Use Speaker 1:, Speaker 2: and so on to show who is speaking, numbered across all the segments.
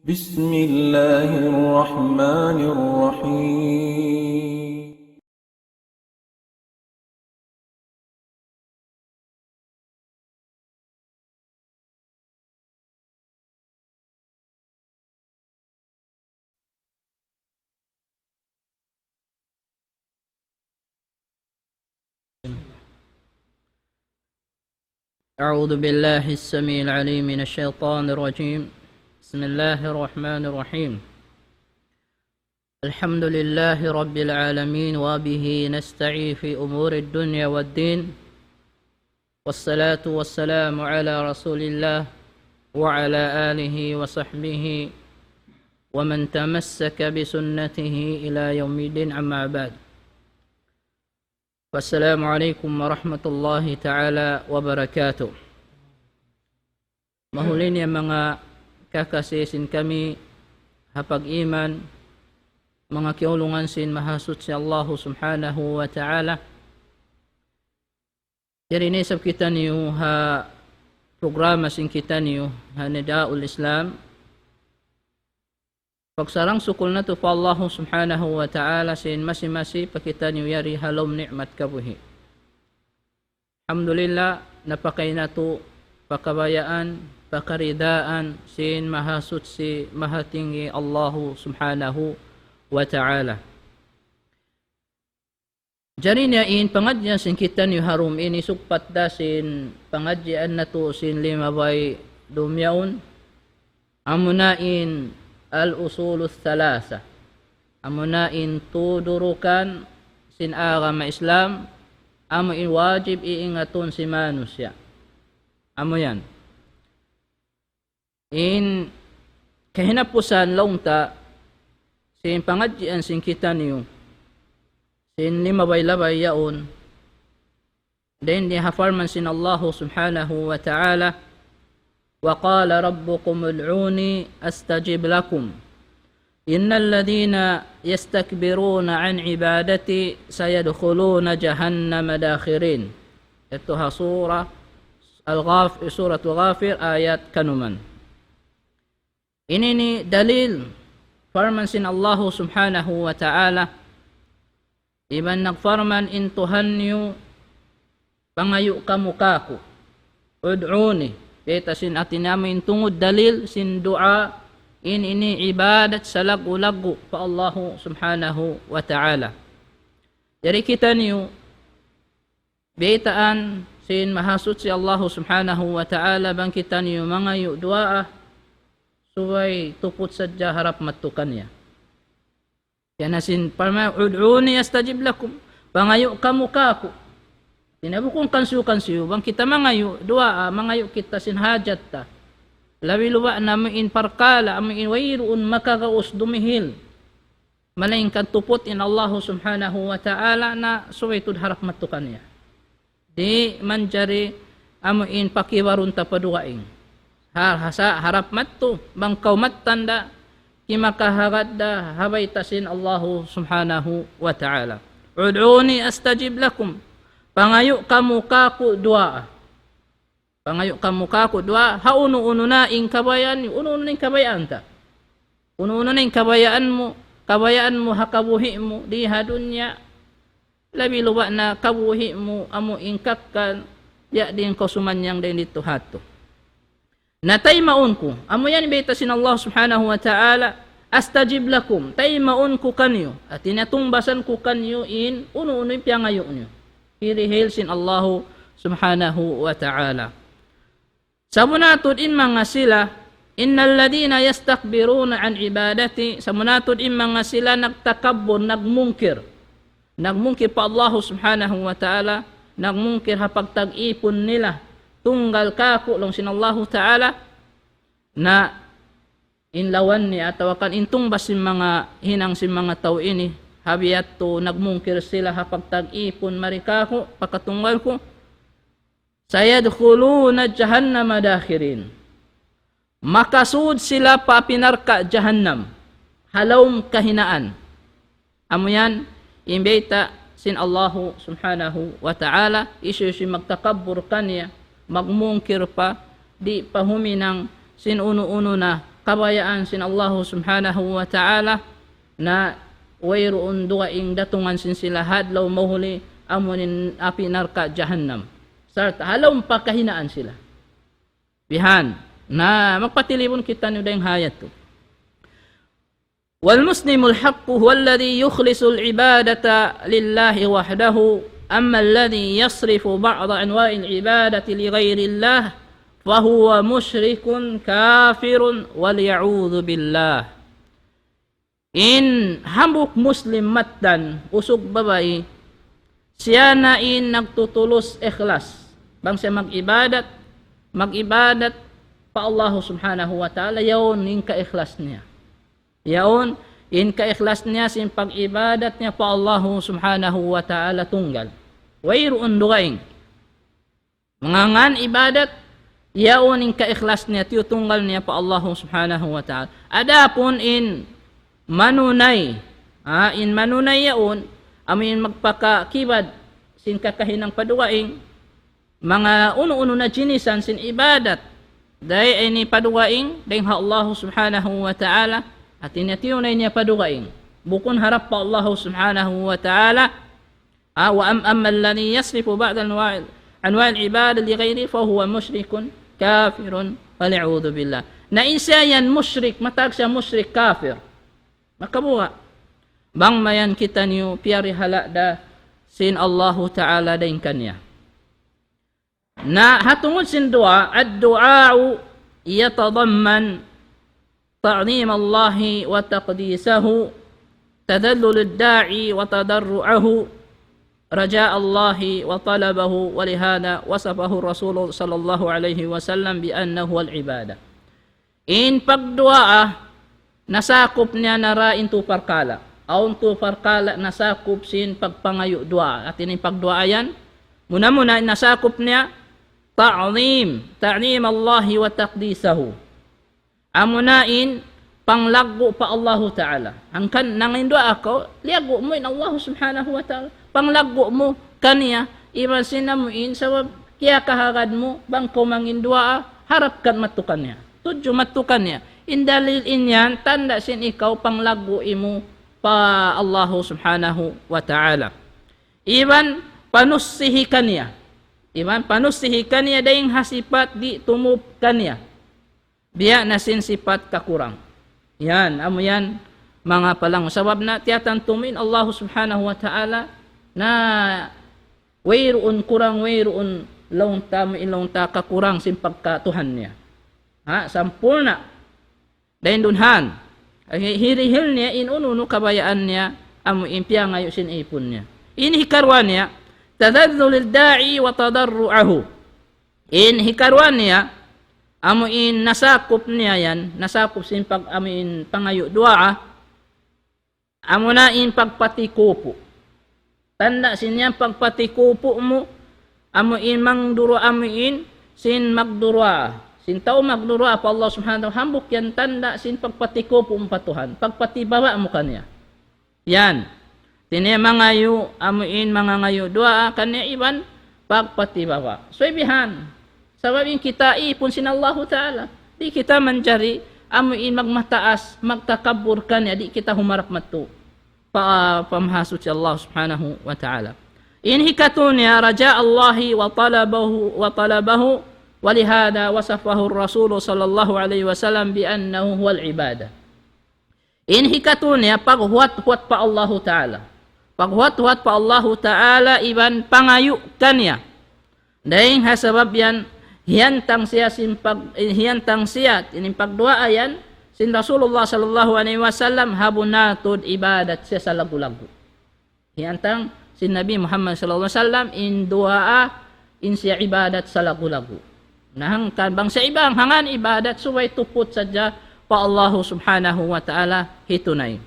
Speaker 1: بسم الله الرحمن الرحيم.
Speaker 2: أعوذ بالله السميع العليم من الشيطان الرجيم. بسم الله الرحمن الرحيم. الحمد لله رب العالمين وبه نستعين في أمور الدنيا والدين، والصلاة والسلام على رسول الله وعلى آله وصحبه ومن تمسك بسنته إلى يوم الدين، أما بعد. والسلام عليكم ورحمة الله تعالى وبركاته. Mahulin yung mga kakasisin kami hapag-iman, mga kiulungan sin mahasut si Allah subhanahu wa ta'ala. Jadi nisab kita niyo ha programa sin kita niyo ha Nidaul Islam. Pagsarang sukul na to pa Allah subhanahu wa ta'ala sin masi-masi pakita niyo yari halom ni'mat kabuhi. Alhamdulillah napakay na to pakabayaan, pakaridaan sin mahasut si mahatingi Allah subhanahu wa ta'ala. Jari niya in pangadyan sin kita niyo harum ini sukpat da sin pangadyan na to sin limabay dumyaon. Amunain al-usul thalatha. Amunain tudurukan sin agama Islam, amuin wajib iingaton si manusia. Amo yan. In kahinapusan longta sin pangadyan sin kita niyo sin limabay-labay yaon, then di hafarman sin Allah subhanahu wa ta'ala, وقال ربكم ادعوني أستجب لكم إن الذين يستكبرون عن عبادتي سيدخلون جهنم داخرين. Ituha surah Ghafir ayat kanuman. Ini ni dalil farman sin Allah subhanahu wa ta'ala, iban nagfarman in Tuhan niyo pangayo kamukaku ud'uni. Beta sin atin namin tungod dalil sin dua in ini ibadat sa lagu-lagu pa Allah subhanahu wa ta'ala. Jadi kita niyo betaan sin mahasut si Allah subhanahu wa ta'ala bang kita niyo mga yu dua suway tupot sadya harap matukan niya. Yan sin parma ud'uni astajib lakum, pangayo kamukaku. Tinabukong kansu-kansu, bang kita mangayo, dua mangayo kita sin hajat ta. Labi luwa na in parkala, in wayruun makagaus dumihil. Malaing tupot in Allah subhanahu wa ta'ala na suwaytud harap matukan niya. Di manjari in pakiwarun ta paduaing. Hasa harap matu, bang kau matanda, kimakahagadda habay tasin Allah subhanahu wa ta'ala. Ud'uni astajib lakum. Pangayo kamukaku dua. Pangayo kamukaku dua. Uno-uno na ing kabayan. Uno-uno na ing kabayaan ta. Uno-uno na ing kabayaan mo. Kabayaan mo hakabuhi mo. Di hadunya. Labi luwa na kabuhi mo. Amo ingkakkan. Ya din kasumanyang din dito hato. Natay maun ko. Amo yan ibitasin Allah subhanahu wa ta'ala. Astajib lakum. Tay maun ko kanyo. At tinatungbasan ko kanyo in uno-uno yung piyangayo nyo. Hirihil sin Allah subhanahu wa ta'ala. Samunatod in mga sila, innal ladina yastakbiruna an ibadati, samunatod in mga sila nagtakabbur, nagmungkir. Nagmungkir pa Allah subhanahu wa ta'ala, nagmungkir hapag tag-ipon nila, tunggal kako long sin Allah ta'ala, na inlawan ni atawakan intong basin mga hinang sin mga tao ini, habiyat to nagmungkir sila hapag tag-ipon marikako pakatunggal ko sayadkhuluna jahannama dakhirin, makasud sila pa pinarka jahannam halawm kahinaan. Amo yan imbita sin Allah subhanahu wa ta'ala isu si magtakabbur kanya magmungkir pa di pahumi ng sin uno-uno na kabayaan sin Allah subhanahu wa ta'ala na wayroon duwaing datungan sin sila hadlaw mahuli amunin api narka jahannam. Sarta halaw pagkahinaan sila. Bihan na magpatilibon kita nyo dayong hayat to. والمسلم الحق هو الذي يخلص العبادة لله وحده أما الذي يصرف بعض أنواع العبادة لغير الله فهو مشرك كافر واليعوذ بالله. In hambuk muslim matan usog babae siya na in nagtutulos ikhlas bang siya mag-ibadat pa Allah subhanahu wa ta'ala yaon in ka-ikhlas niya. Yaon, in ka-ikhlas niya sin pag-ibadat niya pa Allah subhanahu wa ta'ala tunggal. Wayroon dugaing. Mangangan ibadat, yaon in ka-ikhlas niya, tiyutunggal niya pa Allah subhanahu wa ta'ala. Adapon in manunay, in manunay yaon, amin magpakakibad sin kakahinang padugaing, mga uno-uno na jinisan sin ibadat, dahil ay ni padugaing, dahil Allah subhanahu wa ta'ala, at inatiyunay niya padugaing. Bukun harap pa Allah subhanahu wa ta'ala. Wa amma alladhi yasrifu ba'da anwa' al-ibada li ghayri fa huwa musyrikun kafirun wal'a'udhu billah. Na isa yan musyrik, matag siya musyrik kafir. Makabuha. Bang mayan kita niyo piyari halada sin Allah ta'ala dain kanya. Na hatungod sin dua, ad-du'a'u yatadamman تعظيم الله وتقديسه تذلل الداعي وتضرعه رجاء الله وطلبه ولهذا وصفه الرسول صلى الله عليه وسلم بأنه العبادة. In pagdua nasakop niya narain tu parkala. Aun tu parkala nasakop sin pagpangayo dua. At ini pagdua yan muna nasakop niya ta'zim Allah wa taqdisahu. Amunain panglaggo pa Allah Ta'ala. Hangkan nangindo ako, liago mo in Allah Subhanahu wa Ta'ala. Panglaggo mo kaniya, iban sinamuin sa kaya kahagad mo, bang kumangindua, harapkan matukan niya. Tudyo matukan niya. Indalil inyan, tanda sin ikaw panglaggo imo pa Allah Subhanahu wa Ta'ala. Iban panussihi kaniya. Iban panussihi kaniya dayong hasipat di tumub kaniya. Biya na sin sifat kakurang. Yan, amo yan mga palang sabab na tiyatantumin Allah subhanahu wa ta'ala na wayroon kurang wayroon laung ta kakurang sin pagkatuhan niya. Sampurna. Dahil dunhan. Hirihil niya inununo kabayaan niya amo impya ngayon sin ipon niya. Inhikarwan niya tadadhulil da'i wa tadarru'ahu. Inhikarwan niya amo in nasakop niya yan, nasakop sin pag amin pangayo dua, amo na in pagpatikupo. Tanda sin yan pagpatikupo mo, amo in mangduro amin sin magdurwa. Sin tao magdurwa pa Allah subhanahu wa ta'ala, hambuk yan tanda sin pagpatikupo mo patuhan, pagpatibawa mo kanya. Yan. Tiniya mangayo, amo in mga ngayo dua, kanya iban pagpatibawa. So ibihan. Sababin kita ipon sin Allah Ta'ala. Di kita manjari, amuin magmataas, magtakabur kanya, di kita humarap matu. Pamahasot si Allah Subhanahu wa Ta'ala. Inhikatunya raja Allahi wa talabahu walihada wasafahu Rasul sallallahu alaihi wasallam bi annahu huwal ibadah. Inhikatunya paghuat-huat pa Allah Ta'ala. Paghuat-huat pa Allah Ta'ala iban pangayu kanya. Dahil hasabab yan hiyantang siya pagdua ayan sin Rasulullah sallallahu alaihi wasallam habunatod ibadat siya sa lagu-lagu. Hiyantang sin Nabi Muhammad sallallahu alaihi wasallam in dua in siya ibadat sa lagu-lagu. Nahangkan bang sa ibang hangan ibadat suway tupot sadya pa Allah subhanahu wa ta'ala hitunay.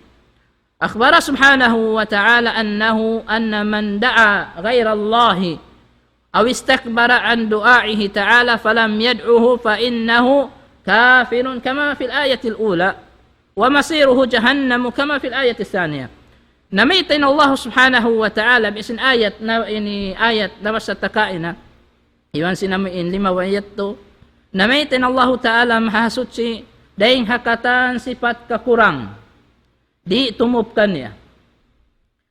Speaker 2: Akhbara subhanahu wa ta'ala anna man da'a ghayra Allah أو استكبر عن دعائه تعالى فلم يدعه فإنه كافر كما في الآية الأولى ومصيره جهنم كما في الآية الثانية. نميتنا الله سبحانه وتعالى باسم آية نبس التكائنة إيوان سنمين لما ويتو نميتنا الله تعالى محاسوتي daing hakatan sifat kakurang. Di tumupkan niya.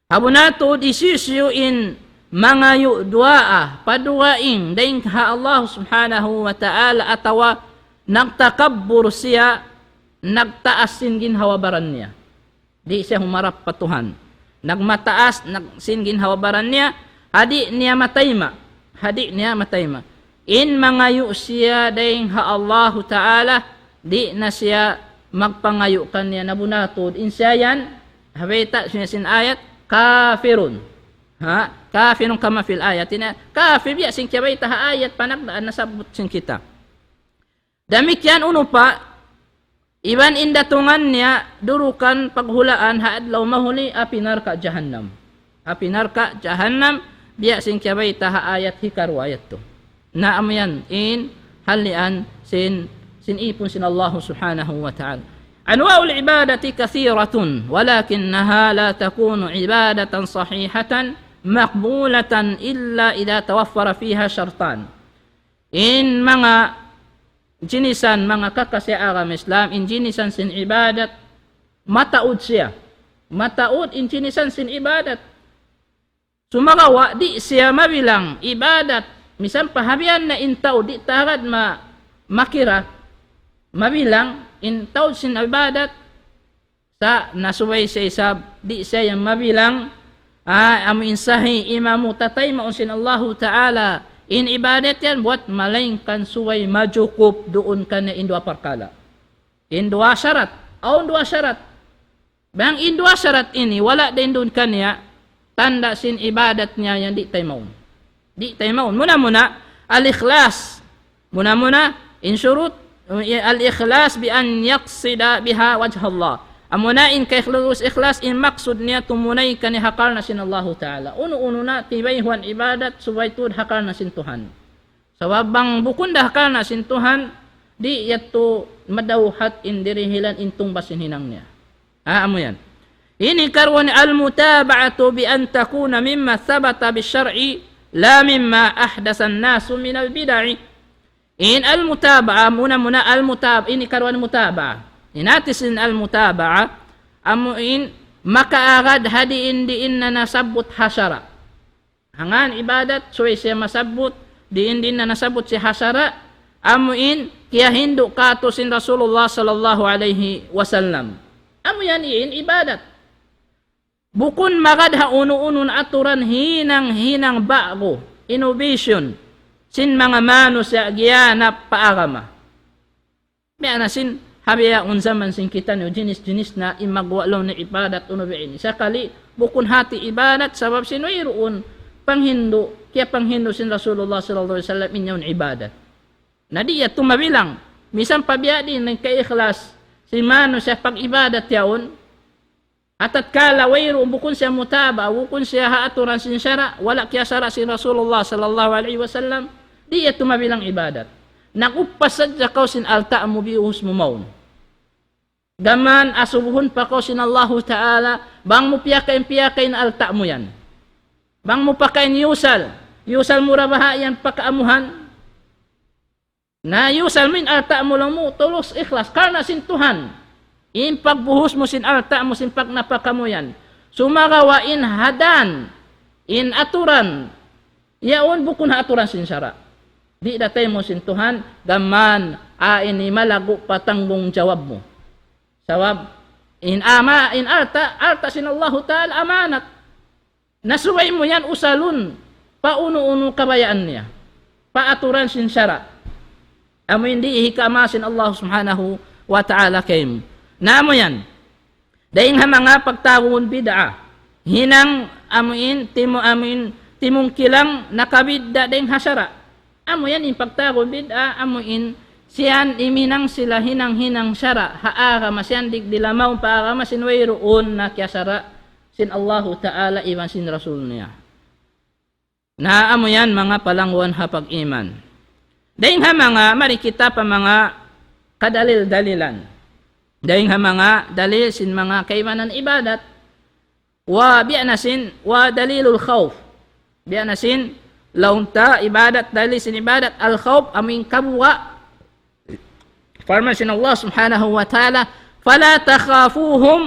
Speaker 2: Habunatod isisyuin mga yu'du'a paduwaing daing ha Allah subhanahu wa ta'ala atawa nagtakabbur siya nagtaas sin ginhawabaran niya. Di siya humarap patuhan. Nagmataas sin ginhawabaran niya hadi niya matayma. In mga yu siya daing ha Allah ta'ala di na siya magpangayukan niya nabunatod in siya yan habita siya sin ayat kafirun. Kafirun kama fil ayat. Kafir biya sin kibayta ha ayat panagdaan nasabot sin kita. Damikyan uno pa, iban indatungan niya durukan paghulaan haadlaw mahuli apinarka jahannam. Apinarka jahannam biya sin kibayta ha ayat hikaru ayat to. Naam yan in halian sin ipon sin Allah subhanahu wa ta'ala. أنواع العبادة كثيرة ولكنها لا تكون عبادة صحيحة مقبولة إلا إذا توفر فيها شرطان. إن mga jinisan mga kakasya agam Islam in jinisan sin ibadat mataud siya. Mataud in jinisan sin ibadat. Sumagawa di siya mabilang ibadat. Misan pahabian na intaw di tarad makira mabilang in taud sin ibadat sa nasuway siya isab di siya yung mabilang amin sahi imamu tatay maunsin Allahu Ta'ala in ibadat yan buat malaing kan suway majukup doon ka na indua parkala indua syarat bang indua syarat ini wala din doon kanya tanda sin ibadat niya yan di tayo maun muna al-ikhlas muna in syurut al-ikhlas bi an yaqsida biha wajh Allah. Amunain kay ikhlas in maksud niya tumunay kani hakal na sin Allah Ta'ala. Uno na tibayhuan ibadat suwaytud hakal na sin Tuhan. Sawabang bukunda hakal na sin Tuhan di yato madawhat indirihilan intung basin hinang niya. Amo yan. Ini karwan al-mutaba'atu bi an takuna mimma thabata bi syar'i la mimma ahdasan nasu min al-bid'i. In al-mutaba'a muna al-mutaba'a ini karwan mutaba'a inatisin al-mutaba'a amuin makaagad hadiin diin na nasabot hasara hangan ibadat suway siya masabot diin din na nasabot si hasara amuin kaya hindu kato sin Rasulullah sallallahu alaihi wasallam amu yan iin ibadat bukun magad ha uno-uno na aturan hinang bago innovation sin mga mano sa giyana paagama. May anasin habiya unsaman sin kita no jinis na imagwalaw na ibadat uno biin. Sakali bukun hati ibadat sabab sinuiroon panghindo kaya panghindo sin Rasulullah sallallahu alaihi wasallam inyaw ibadat. Nadiya tumabilang misan pabiya din ng kaikhlas si mano sa pag-ibadat yaon atat kala wayro bukun siya mutaba bukun siya haaturan sin syara wala kaya syara si Rasulullah sallallahu alaihi wasallam di ito mabilang ibadat nakupasad sa kaw sin alta mo bius mo maun gaman asubuhon pa kaw sin Allah Ta'ala bang mo piyakain na alta mo yan bang mo pakain yusal mura baha yan pakaamuhan na yusal mo in alta mo lang mo tulos ikhlas karna sin Tuhan in pagbuhos mo sin alta mo sin pagnapaka mo yan sumagawa in hadan in aturan yaon bukun ha aturan sin syara di datay mo sin Tuhan gaman ini malago patanggong jawab mo sawab in alta sin Allah Ta'ala amanat nasuway mo yan usalun pauno-uno kabayaan niya paaturan sin syara amo hindi ihikama sin Allah subhanahu wa ta'ala kaymo namo yan daing ha mga pagtawon bid'a hinang amuin timong kilang nakabidda daing hasara amo yan in pagtawon bid'a amuin siyan iminang sila hinang syara haaga masyan digdilamaw paaga masinwayroon na kiasara sin Allah Ta'ala iwan sin Rasul niya na amo yan mga palangwan ha pag-iman daing ha mga marikita pa mga kadalil-dalilan daing ha mga dalil sin mga kaimanan ibadat wa bi'anasin wa dalilul khawf bi'anasin launta ibadat dalil sin ibadat al khawf aming kabuwa Farman Allah subhanahu wa ta'ala, فَلَا تَخَافُوهُمْ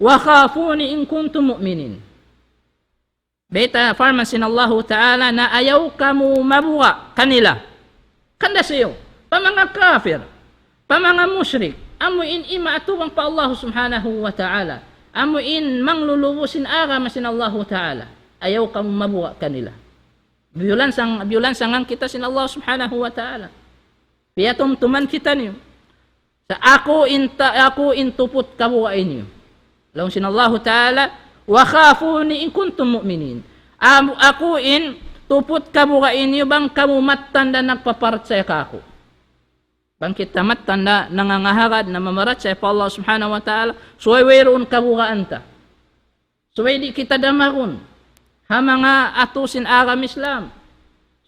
Speaker 2: وَخَافُونِ إِن كُنتُم مُؤْمِنِينَ. Beta farman Allah ta'ala na ayaw kamu mabuwa kanila. Kanda siyo, pa mga kafir, pa mga musyrik, amuin imaatubang pa Allah subhanahu wa ta'ala. Amuin manglulubusin masin Allah ta'ala. Ayaw kamu mabuwa kanila. Biulansangan kita sin Allah subhanahu wa ta'ala. Piyatum tuman kita niyo. Sa ako intuput kabuwain niyo. Lawan sin Allah ta'ala, wa khafuni in kuntum mu'minin. Ako in tuput kabuwain niyo bang kamu matanda nagpapartsaya ka ako. Bang kita matanda nangangaharad na mamaratsaya pa Allah subhanahu wa ta'ala, suway wayroon kabuwaan ta. Suway di kita damarun. Ha mga atusin aram Islam.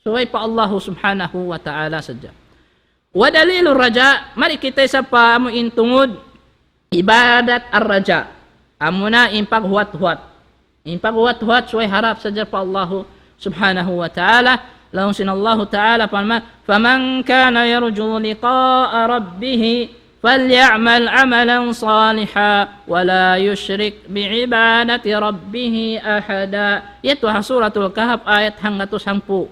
Speaker 2: Suway pa Allah subhanahu wa ta'ala sadya. Wa dalilur raja, mari kita sa pamuin tungod ibadat ar-raja. Amuna impaghuat-huat. Impaghuat-huat suway harap sadya pa Allah subhanahu wa ta'ala. Lahum sinallahu ta'ala faman kana yarju liqa'a rabbih falya'mal 'amalan salihan wa la yusyrik bi'ibadati rabbih ahada. Ito ang suratul Kahf ayat 110.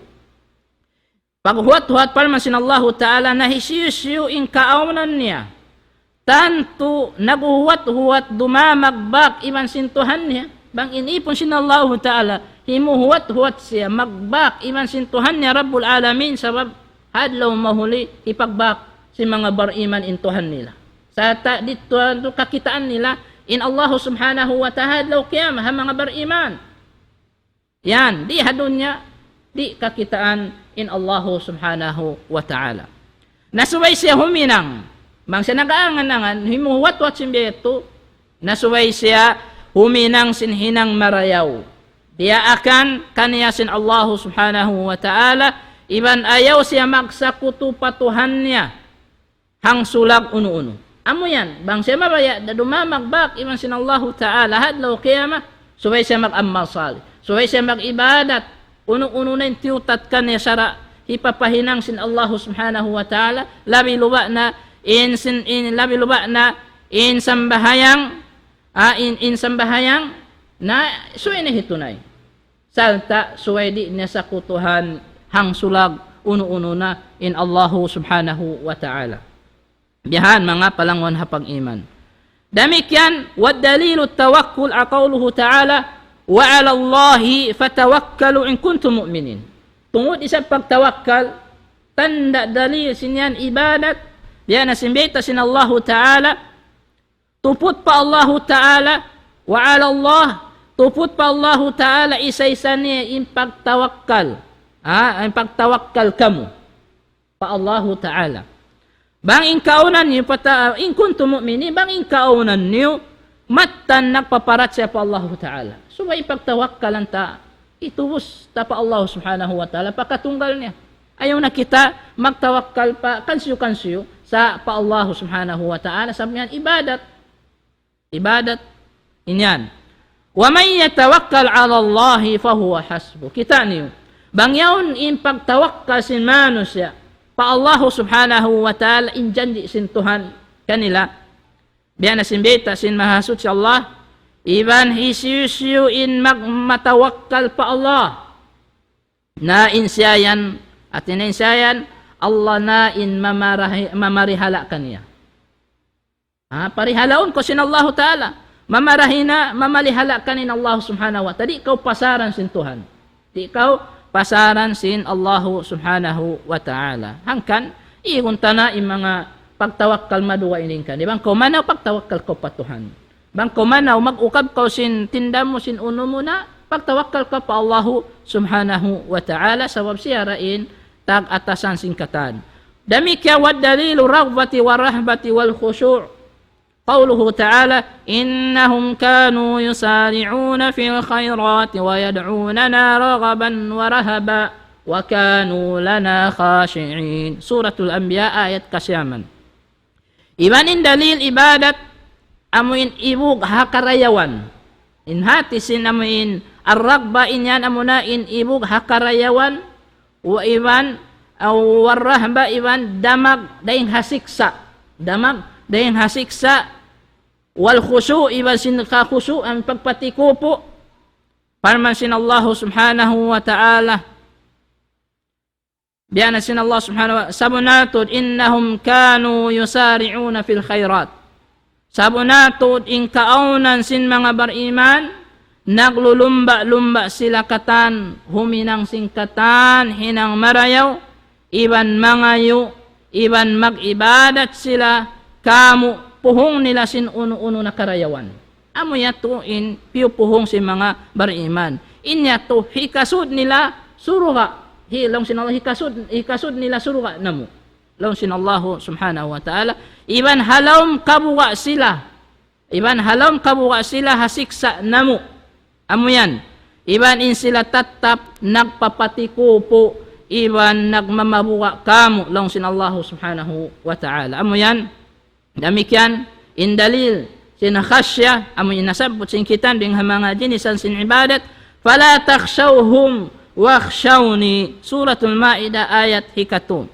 Speaker 2: Paghuat-huat palman sinallahu ta'ala nahisisiyo in kaaunan niya. Tanto naguhuat-huat dumamagbak iman sintuhan niya. Bang inipon sinallahu ta'ala, himuhuat-huat siya, magbak iman sintuhan niya Rabbul Alamin sabab hadlaw mahuli ipagbak si mga bariman intuhan nila. Sa dito kakitaan nila in Allah subhanahu wa ta'ala hadlaw kiyama ha mga bariman. Yan, di hadunya, di kakitaan in Allah subhanahu wa ta'ala. Nasuway siya huminang, bang siya nag-aangan-angan, himuhuat-huat simbeto, nasuway siya huminang sinhinang marayaw. Dia akan kaniya sin Allah subhanahu wa ta'ala, iban ayaw siya magsakutu patuhan niya, hang sulag uno-uno. Amo yan, bang siya mabaya, dumamagbak, iban sin Allah ta'ala, hadlaw kiyama, suway siya mag-ammal salih, suway siya mag-ibadat, uno-uno na yung tiyutat kaniya sara, ipapahinang sin Allah subhanahu wa ta'ala, labi luba na in sambahayang, in sambahayang na suway na hitunay. Salta suway di niya sa kutuhan hang sulag uno-uno na in Allah subhanahu wa ta'ala. Bihan mga palangwan hapag iman. Damikyan, wad dalilu tawakkul aqawluhu ta'ala, wa 'ala Allahi fatawakkalu in kuntum mu'minin. Tungod isa pagtawakkal, tanda dalil sinyan ibadat, diyan na simbita sin Allah ta'ala, tuput pa Allah ta'ala, wa 'ala Allah, tuput pa Allah ta'ala isa-isa niya in pagtawakkal. In pagtawakkal kamo pa Allah ta'ala. Bang in kaunan niyo in kuntum mu'minin, bang in kaunan niyo matan nagpaparat siya pa Allah ta'ala. So may pagtawakkalan ta, itubos ta pa Allah subhanahu wa ta'ala, pakatunggal niya. Ayaw na kita magtawakkal pa kansiyo-kansiyo sa pa Allah subhanahu wa ta'ala. Sabi niyan, ibadat, inyan. Wa may yatawakkal 'ala Allah fa huwa hasbu. Kita niyo, bang yaon in pagtawakkal sin manusia pa Allah subhanahu wa ta'ala in janji sin Tuhan kanila. Biyan na simbita sin mahasud si Allah, iban hisiyusiyo in magmatawakkal pa Allah. Na insiyayan at ininsiyayan Allah na in mamarihala kaniya. Parihalaon ko sin Allah ta'ala. Mamalihala kanin Allah subhanahu wa ta'ala. Di ikaw pasaran sin Tuhan. Di ikaw pasaran sin Allah subhanahu wa ta'ala. Hangkan, iunta na yung mga pagtawakkal maduwa ining ka. Di bang kumanaw pagtawakkal ko pa Tuhan. Bang kumanaw mag-ukab ko sin tindam mo sin uno mo na, pagtawakkal ka pa Allah subhanahu wa ta'ala. Sabab siya rain tag-atasan sin katan. Damikya wad dalilu raghbati wa rahbati wal khushu'. قوله تعالى إنهم كانوا يسارعون في الخيرات ويدعوننا رغبا ورهبا وكانوا لنا خاشعين. سورة الأنبياء آية كسياما. Iban in dalil ibadat amuin ibug hakarayawan. In hatisin amuin arragba inyan amuna in ibug hakarayawan wa iban warrahba iban damag daing hasiksa damag dayang hasiksa wal khusyu iban sin ka khusyu ang pagpatikupo parman sin Allah subhanahu wa ta'ala biana sin Allah subhanahu wa ta'ala sabunatod innahum kanu yusari'una fil khairat sabunatod in kaunan sin mga bariman naglulumba-lumba sila katan huminang singkatan hinang marayaw iban mangayo iban mag-ibadat sila kamu puhong nila sin uno-uno na karayawan amo yato in piupuhong si mga bariman inya to hikasud nila suruga hilong sin Allah hikasud nila suruga namo law sin Allah subhanahu wa ta'ala iban halom kabuga sila hasiksa namo amo yan iban in sila tatap nagpapatikupo iban nagmamabuga kamo law sin Allah subhanahu wa ta'ala amo yan demikian in dalil sin khasya amo inasabot sin kitan ding mga jinisan sin ibadat fala takhshawhum wakhshawni suratul maida ayat hikatum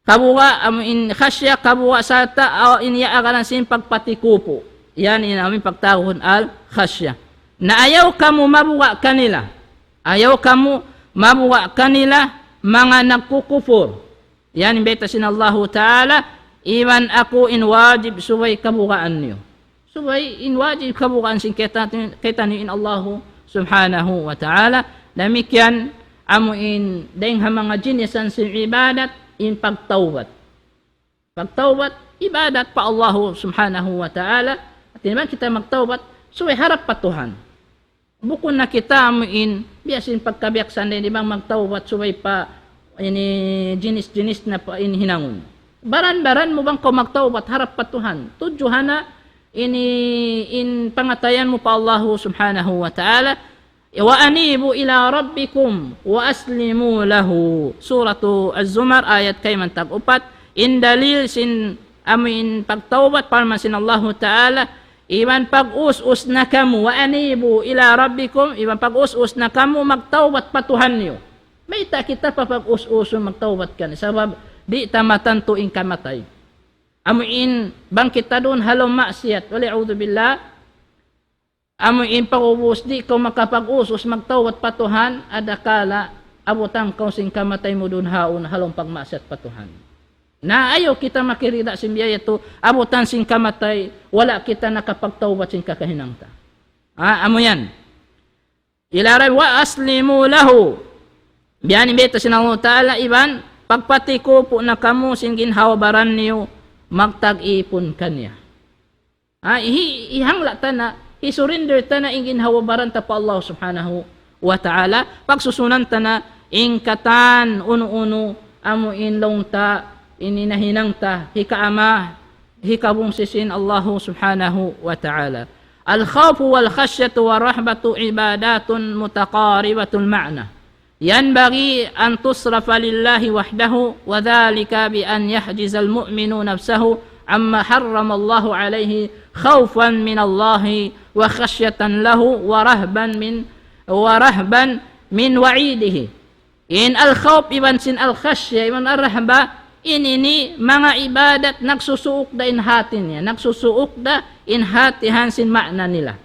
Speaker 2: kabuga amo in khasya kabuga sata in yaagaran sin pagpatikupo yan in amin pagtawon al khasya na ayaw kamu mabuga kanila mga nagkukufur yan imbeta sin Allah ta'ala iman ako in wajib subay kabugaan niyo subay in wajib kabugaan sin kita niyo in Allah subhanahu wa ta'ala demikian amo in dayng mga jinisan sin ibadat in pagtawbat ibadat pa Allah subhanahu wa ta'ala at naman kita magtawbat subay harap pa Tuhan bukod na kita mo in biyasin pagkabiaksan din ibang magtawbat subay pa ini jinis na pa in hinangon baran mo bang ko magtawbat harap pa Tuhan tudjuhana ini in pangatayan mo pa Allah subhanahu wa ta'ala wa anibu ila rabbikum wa aslimu lahu suratu az-zumar ayat kay man tag-upat in dalil sin amin pagtawbat parman sin Allah ta'ala iban pag-us-us na kamu wa anibu ila rabbikum iban pag-us-us na kamu magtawbat patuhan niyo may ta kita pa pag-us-us magtawbat kan sabab di tamatan tuing kamatay amuin bang kita doon halom maksiat wala a'udhu billah amuin pag-ubus di ko makapag-us-us magtawbat patuhan adakala abutang kau sing kamatay mo doon haon halom pagmaksiat patuhan na ayaw kita makirida sin biyaya to abutan sin kamatay wala kita nakapagtawbat sin kakahinangta amo yan ilaray wa aslimu lahu biyan imbeta sin Allah ta'ala iban pagpatikupo na kamo sin ginhawabaran niyo magtag-ipon kanya ihangla ta na isurrender ta na ing ginhawabaran ta pa Allah subhanahu wa ta'ala pagsusunan ta na ingkatan uno-uno amo inlong ta ininahinang ta hikaama hikabung sisin Allah subhanahu wa ta'ala al-khawfu wal khasyatu wa rahbatu ibadatun mutaqaribatul ma'na yanbaghi an tusrafa lillahi wahdahu wa dhalika bi an yahjiza al-mu'minu nafsahu amma harrama Allah alayhi khawfan min Allah wa khasyatan lahu wa rahban min wa'idihi in al-khawf iban sin al-khasya iban ar-rahba ini mga ibadat nagsusuok da in hatin niya nagsusuok da in hatihan sin makna nila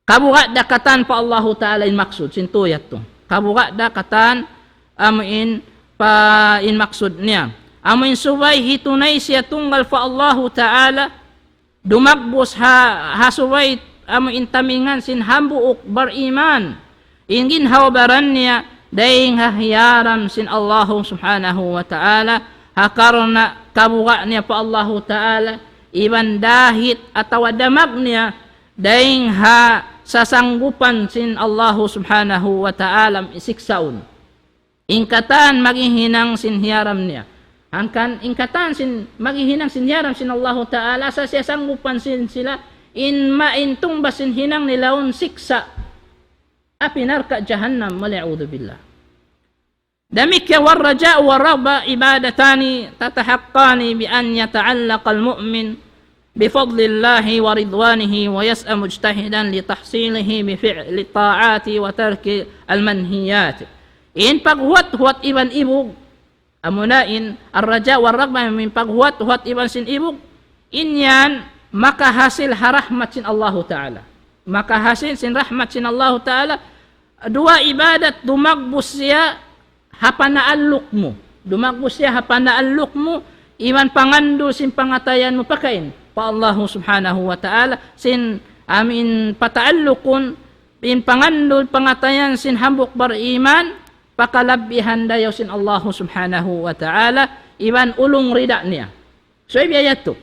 Speaker 2: kabuga da katan pa Allah ta'ala in maksud sin tuyat to kabuga da katan amuin pa in maksud niya amuin subay hitunay siya tunggal pa Allah ta'ala dumagbos hasubay amuin tamingan sin hambuok bar iman ingin hawabaran niya daying hahiyaram sin Allah subhanahu wa ta'ala hakarna kabuga niya pa Allah ta'ala iban dahit atawa damag niya daying sasanggupan sin Allah subhanahu wa ta'ala isiksaun ingkatan maghihinang sin hiyaram niya angkan ingkatan sin maghihinang sin hiyaram sin Allah ta'ala sa siya sanggupan sin sila in maintong basin hinang nilaon siksa apinar ka jahannam mal'a'udhu billah damik والرجاء والرغبة عبادتان تتحقان بأن يتعلق المؤمن بفضل الله ورضوانه ويسعى مجتهدا لتحصيله بفعل الطاعات وترك المنهيات in paghuwat-huwat iban ibog Amunain ar-raja war raghbah min paghuat iban sin ibog inyan makahasil harahmat sin Allah Ta'ala. Makahasil sin rahmat sin Allah Ta'ala. Dua ibadat dumagbus siya hapanaaluk mo. Dumagbus siya hapanaaluk mo iman pangandul sin pangatayan mo pakain pa Allah Subhanahu wa Ta'ala sin amin pataalukun in pangandul pangatayan sin hambuk beriman pakalabihan dayaw sin Allah Subhanahu wa Ta'ala iban ulung rida niya. So ibiyayat to.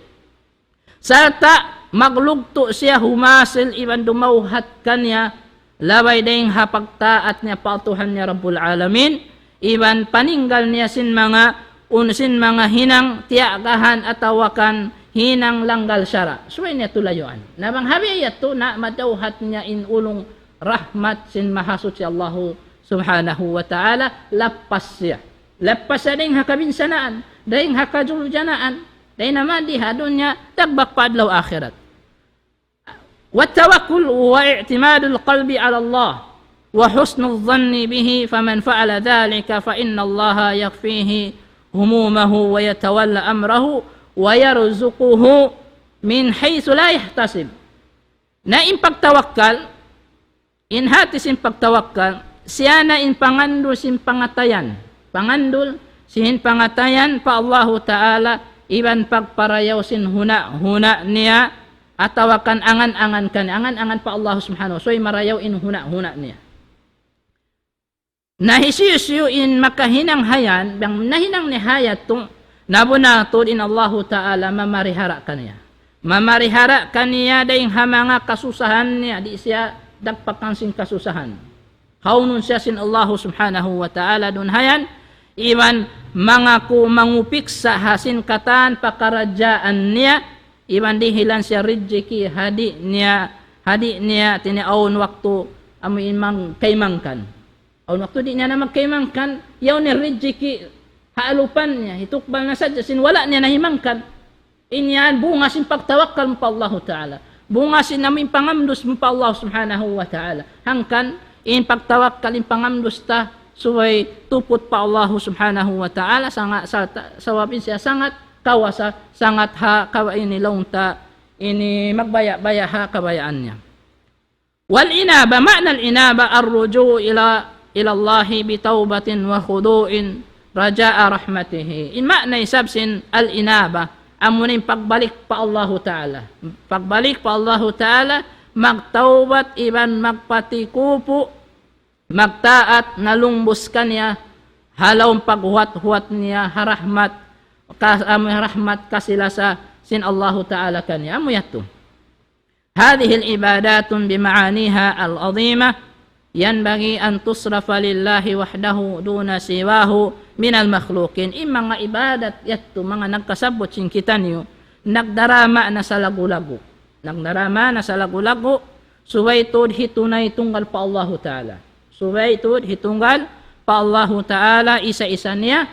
Speaker 2: Sarta maglugto siya humasil iban dumauhat kanya labay dayang hapagtaat niya patuhan niya Rabbul Alamin iban paninggal niya sin mga hinang tiagahan atawakan hinang langgal syara. So niya tulayuan. Nabang habiyayat to na madauhat niya in ulung rahmat sin mahasut si Allah Subhanahu wa Ta'ala lapas siya. Lapas siya dahing hakabinsanaan, dahing hakajuljanaan, dahing naman di hadon niya tagbak paadlaw akhirat. والتوكل واعتماد القلب على الله وحسن الظن به فمن فعل ذلك فإن الله يكفيه همومه ويتولى أمره ويرزقه من حيث لا يحتسب. Na in pagtawakkal, in hati sin pagtawakkal, siya na in pangandul sin pangatayan. Pangandul sin pangatayan pa Allah Ta'ala iban pagparayaw sin huna niya atawakan angan-angan kan angan-angan pa Allah Subhanahu so marayaw in huna niya. Nahisisiyo in makahinang hayan, bang nahinang ni hayat tong nabunatod in Allah Ta'ala mamarihara kaniya. Mamarihara kaniya dayong hamanga kasusahan niya, di siya dagpakan sin kasusahan. Haunun siya sin Allah Subhanahu wa Ta'ala dun hayan, iman mga mangupik sa hasin katan pakarajaan niya, iman dihilan siya rijiki hadi niya tiniaon waktu amoy imang kaimangkan. Aun waktu di niya na magkaimangkan, yaw ni rijiki haalupan niya, hitukbal na sadya sin wala niya nahimangkan. Inyan bunga sin pagtawakkal mo pa Allah Ta'ala. Bunga sin namin pangamdos mo pa Allah Subhanahu wa Ta'ala. Hangkan in pagtawakkal in pangamdos ta suway tupot pa Allah Subhanahu wa Ta'ala sawabin siya sangat kawasa sangat ha kawain nilong ta ini magbaya-baya ha kabayaan niya. Wal inaba ma'na al inaba ar-ruju' ila Allah bi taubatin wa khudu'in raja'a rahmatihi. In ma'na isabsin al inaba amunin pagbalik pa Allah Ta'ala. Pagbalik pa Allah Ta'ala magtaubat iban magpatikupo magtaat nalungbos kanya halawang paghuat-huat niya harahmat rahmat kasila sa sin Allah Ta'ala kanya amuyatu. هذه العبادات بمعانيها العظيمة ينبغي أن تصرف لله وحده دون سواه من المخلوقين. Imang mga ibadat yatto mga nagkasabot sin kita niyo nagdarama na sa lagu-lagu. Nagdarama na sa lagu-lagu suway tod hitunay tunggal pa Allah Ta'ala. Suway tod hitunggal pa Allah Ta'ala isa-isa niya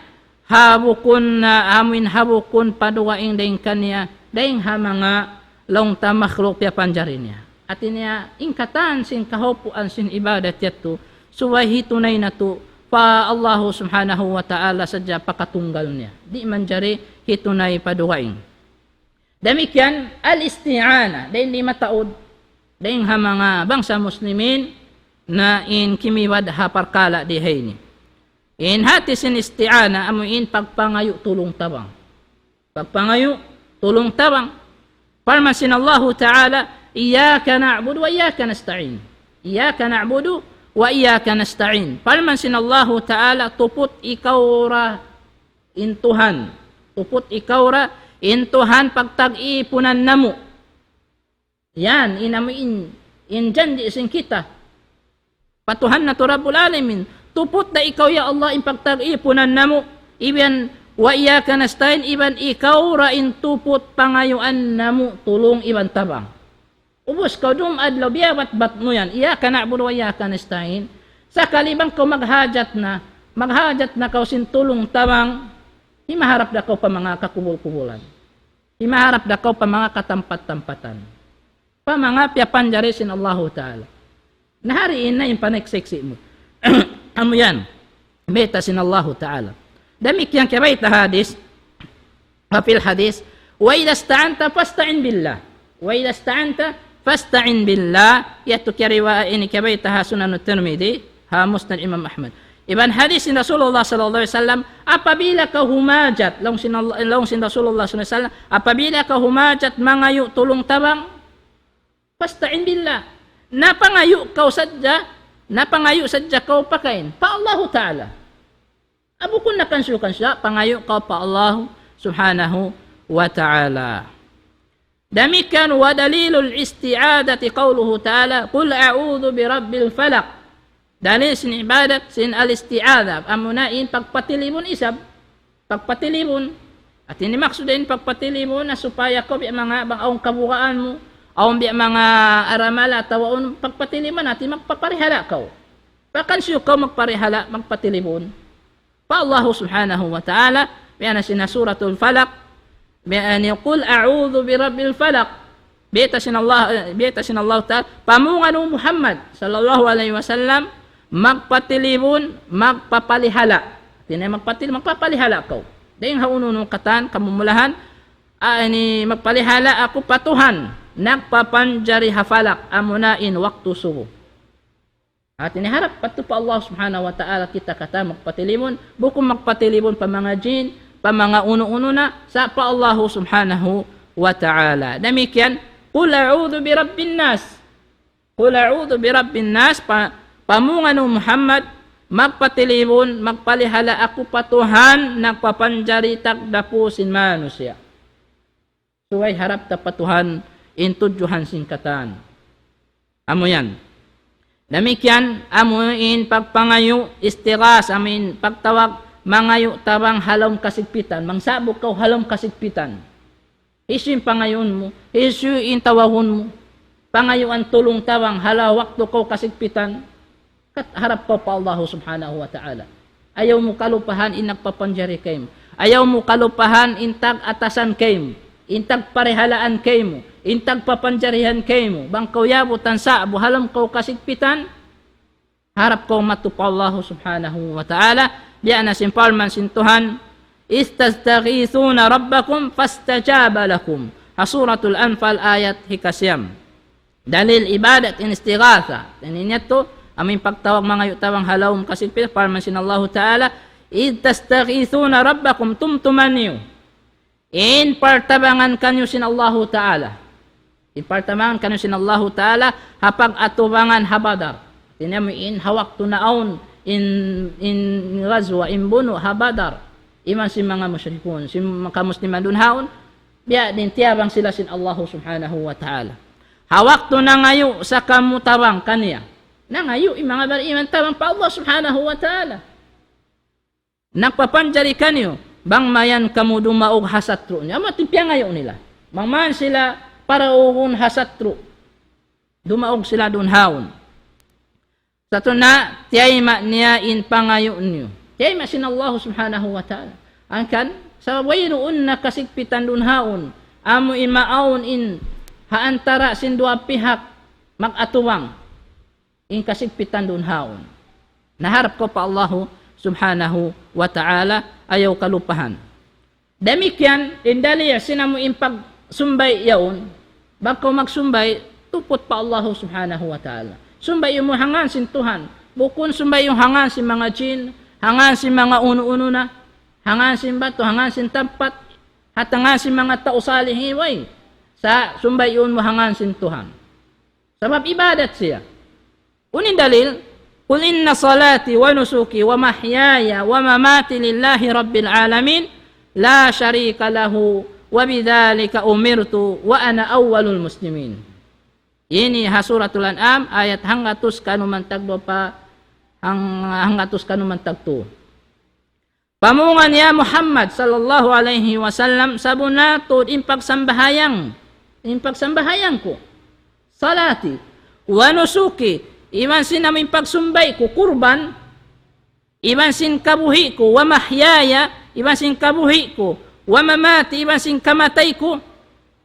Speaker 2: habukun na amin habukun paduwaing daing kanya daing hamanga long ta makhluk ya panjarin niya. At niya ingkatan sin kahopuan sin ibadat yato suway hitunay na to pa Allah Subhanahu wa Ta'ala sadya pakatunggal niya. Di man jari hitunay paduwaing. Demikian al-isti'ana daing lima taod daing hamanga bangsa muslimin na in kimiwad haparkala di hayni. In hati sin isti'ana amuin pagpangayo tulong tabang. Pagpangayo tulong tabang. Parmasin Allah Ta'ala, iyyaka na'budu wa iyyaka nasta'in. Iyyaka na'budu wa iyyaka nasta'in. Parmasin Allah Ta'ala, tupot ikaw ra intuhan. Tupot ikaw ra intuhan pagtag-ipunan namo. Yan, inamuin, indyan di isin kita. Patuhan na to Rabbul Alamin. Tupot na ikaw ya Allah in pagtag-ipunan namo. Iban wa iyyaka nasta'in iban ikaw ra in tupot pangayuan namo tulong iban tabang. Ubos ka dum adlaw biyawat bat mo yan. Iyyaka na'budu wa iyyaka nasta'in. Sa kalibang ko maghajat na kaw sin tulong tabang, himaharap na kaw pa mga kakubul-kubulan. Himaharap na kaw pa mga katampat-tampatan. Pa mga piyapanjari sin Allah Ta'ala. Nahariin na yung paneksiksi mo. Amo yan. Beta sin Allah Ta'ala. Demikian kiraita hadis, fil hadis, wa idza ista'anta fasta'in billah. Wa idza ista'anta fasta'in billah. Yaitu riwayat ini kiraita Sunan Tirmidzi, Musnad Imam Ahmad. Ibn hadis ni Rasulullah sallallahu alaihi wasallam, apabila kau humajat, long sin Rasulullah sallallahu alaihi wasallam, apabila kau humajat mangayu tulong tabang, fasta'in billah. Napangayu sadya kau pakain pa Allah Ta'ala. Abu kun nakansukan siya, pangayu kau pa Allah Subhanahu wa Ta'ala. Demikian wa dalilul isti'adati qawluhu Ta'ala, qul a'udhu bi rabbil falaq. Dalil sin ibadat sin al-isti'adha, amunain pagpatilibon isab, pagpatilibon. At ini maksudin pagpatilibon na supaya ko bi mga bang kabukaan mo, aw bi mga aramala tawaon pagpatiliman natin magpaparihala ka. Pakan siyo ka magparihala, magpatilibon. Pa Allah Subhanahu wa Ta'ala, biana sin suratul Falaq, biana qul a'udhu bi rabbil falaq. Bita sin Allah Ta'ala, pamungano Muhammad sallallahu alaihi wasallam, magpatilibon, magpapalihala. Tinay magpapalihala ka. Dahil haununong katan, kamumulahan, ani magpalihala ako patuhan, nagpapanjari hafalak, amunain waktu subuh. At iniharap patu pa Allah Subhanahu wa Ta'ala kita kata magpatilibon, bukum magpatilibon pa mga jin, pa mga uno-uno na, sa pa Allah Subhanahu wa Ta'ala. Demikian, qul a'udhu bi rabbin nas. Qul a'udhu bi rabbin nas, pamungano Muhammad, magpatilibon, magpalihala ako patuhan, nagpapanjari takdapusin manusia. Suway harap ta patuhan, intudyuhan singkatan. Amo yan. Demikian, amuin pagpangayo, istiras, amin pagtawag, mangayo tabang halom kasigpitan, mangsabog kaw halom kasigpitan. Isu yung pangayon mo, isu yung tawahon mo, pangayo ang tulong tawang halawak to kaw kasigpitan, harap ko pa Allah Subhanahu wa Ta'ala. Ayaw mo kalupahan inagpapanjari kayo. Ayaw mo kalupahan intag atasan kayo. Intag parehalaan kayo. Intag papanjarihan kayo. Bang kauyabutan sa buhalam ko kasigpitan. Harap ko matupa Allah Subhanahu wa Ta'ala. Biyan na simpalman sintuhan. Istastaghithuna rabbakum fastajaba lakum. Suratul Anfal ayat hikasyam. Dalil ibadat in istighatha. Taninyan to. Aming pagtawag mga yutawang halawm kasigpitan, parman sin Allah Ta'ala, id tastaghithuna rabbakum tumtumanyo. In partabangan kanyo sin Allah Ta'ala. In partabangan kanyo sin Allah Ta'ala, hapag atubangan habadar. Tinamo in hawak tunaon, in razwa, in buno, habadar. Iman si mga musyrikun, si mga musliman dunhaon, biya din tiyabang sila sin Allah Subhanahu wa Ta'ala. Hawak tunangayo sa kamutabang kaniya. Nangayo, mga bariman tabang pa Allah Subhanahu wa Ta'ala. Nagpapanjari kanyo, bang mayan kamu dumaog hasatro niya. Matimpya ngayon nila. Mangman sila para ugun hasatro. Dumaog sila dun haon. Sa ito na, tiyayma niya in pangayon niyo. Tiyayma sin Allah Subhanahu wa Ta'ala. Angkan, sa wayroon na kasigpitan dun haon, amo imaaon in haantara sin dua pihak magatuwang. In kasigpitan dun haon. Naharap ko pa Allah Subhanahu wa Ta'ala ayaw kalupahan. Demikian, indali sinamo in pagsumbay yaon, bako magsumbay, tupot pa Allah Subhanahu wa Ta'ala. Sumbay yung hangan sin Tuhan. Bukun sumbay yung hangan sin mga jin, hangan sin mga uno-uno na, hangan sin bato, hangan sin tampat, at hangan sin mga tausalih hiway. Sa sumbay yun mo hangan sin Tuhan. Sabab ibadat siya. Unin dalil, Qul inna salati wa nusuki wa mahyaya wa mamati lillahi rabbil alamin la syarika lahu wa bidzalika umirtu wa ana awwalul muslimin. Ini suratul An'am ayat hangatus kanu mantagdo pa hangatus kanu mantagto. Pamungan ya Muhammad sallallahu alaihi wasallam sabunato impagsambahyang ko salati wa nusuki iman sin aming pagsumbay ko kurban, iman sin kabuhi ko, wa mahyaya, iman sin kabuhi ko, wa mamati, iman sin kamatay ko,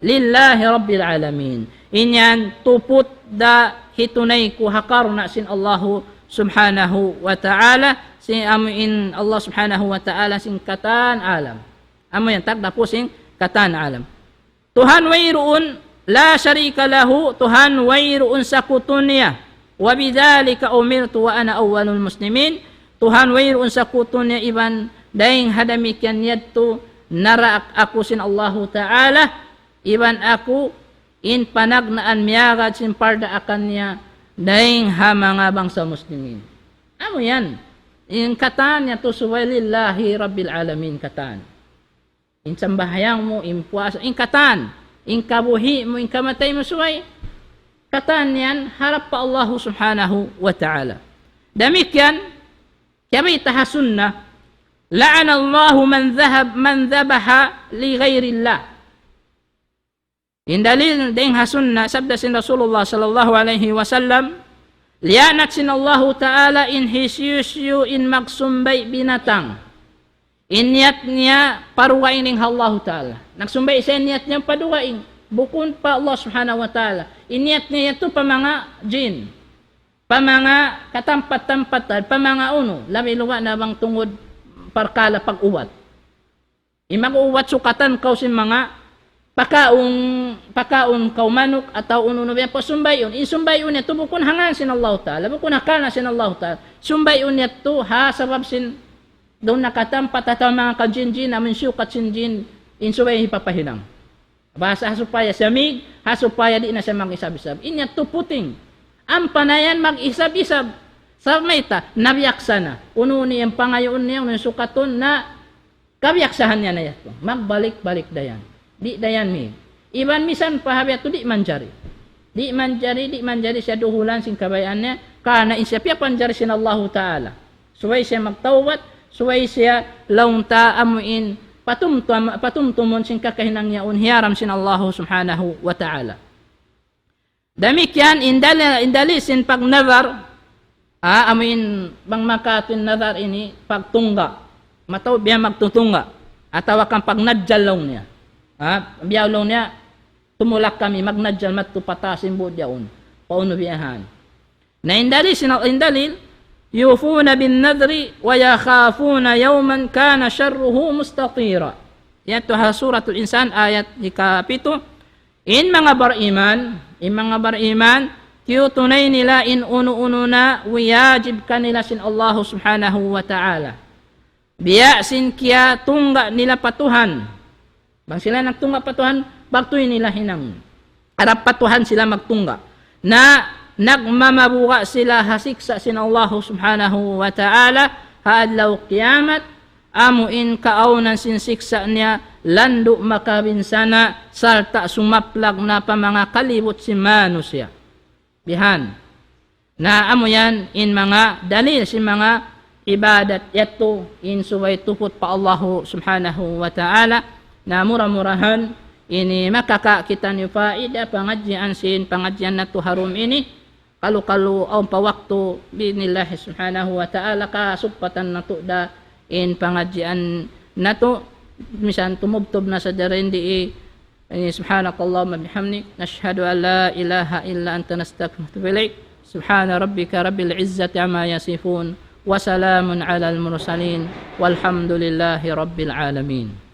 Speaker 2: lillahi rabbil alamin. Inyan tupot da hitunay ko hakar na sin Allahu subhanahu wa ta'ala, si amuin Allah subhanahu wa ta'ala sing katan alam. Amo yan tagda po sing katan alam. Tuhan wayroon la syarika lahu, Tuhan wayroon sa kutun niya. Wa bidzalika umirtu wa ana awwalul muslimin. Tuhan wayroon sa kutun niya iban daing hadamikan yadto naraak ako sin Allahu ta'ala iban ako in panagnaan miyagad sin parda akan niya daing mga bangsa muslimin. Amo yan. In katan niya to suwalillahi rabbil alamin katan. In sambahayang mo, in puasa, in katan. In kabuhi mo, in kamatay mo suway. Katan yan, harap pa Allah subhanahu wa ta'ala. Damikyan, kami tahasunna, la'ana Allahu man dhabaha li ghairillah. In dalil ding hasunna sabda sin Rasulullah sallallahu alaihi wasallam, lianat sin Allah ta'ala in hisyusyu in magsumbay binatang. Inyat niya paruwain ng Allah ta'ala. Nagsumbay siya inyat niya paduwain. Bukun pa Allah subhanahu wa ta'ala. Inyat niya ito pa mga jin. Pa mga katampat-tampat. Pa mga uno. Lami-luwa na bang tungod parkala pag-uwat. Imag-uwat sukatan kaw si mga pakaon kaw manok ataw uno biya po sumbayon. Insumbayon niya to bukun hangan sin Allah ta'ala. Bukun hakana sin Allah ta'ala. Sumbayon niya to ha sabab sin doon nakatampat at mga kajinjin namin syukat sinjin insubay hipapahinang. Basa hasupaya samig, hasupaya di na siya mag-isab-isab. Inya to puting. Ang panayan mag-isab-isab. Sa mayta, nabiyaksa na. Uno niyang pangayon niya, unong sukaton na kabiyaksahan niya na yato. Magbalik-balik dayan. Di dayan mi. Iban misan pahabi ato di manjari. Di manjari siya duhulan sing kabayan niya. Kana insya panjari sin Allah Ta'ala. Suway siya magtawbat, suway siya launta amuin patumtumon sin kakahinang yaon hiyaram sin Allah subhanahu wa ta'ala. Damikyan indali sin pagnazar amuin bang makatin nazar ini pagtungga. Mataw biya magtutunga. Atawa kang pagnadjalaw niya. Biyawlaw niya tumulak kami magnadjal matupatasin budyaon. Pauno biyahan. Na indalil yufuna bin nadri wa yakhafuna yawman kana sharruhu mustatira. Yato ha suratul insan ayat 7. In mga bariman tunay nila in uno na wiyajib kanila sin Allah subhanahu wa ta'ala. Biya sin kiya tungga nila patuhan. Bang sila nagtungga patuhan, bagtoy nila hinang. Arap patuhan sila magtungga. Na nagmamabuka sila hasiksa sin Allah subhanahu wa ta'ala haadlaw kiyamat amuin kaaunan sin siksa niya lando makabinsana salta sumaplag na pa mga kalibot si manusia. Bihan. Na amo yan in mga dalil si mga ibadat yato in suway tupot pa Allah subhanahu wa ta'ala na mura-murahan ini makaka kita ni faida pengajian sin pengajian na to harum ini kalu ang pawakto binillahi subhanahu wa ta'ala kasupatan na to da in pengajian na to misan tumubtob na sa darendi subhanakallahumma bihamdik nashhadu an la ilaha illa anta nastaghfiruka wa atubu ilaik subhana rabbika rabbil izzati amma yasifun wa salamun alal mursalin walhamdulillahi rabbil alamin.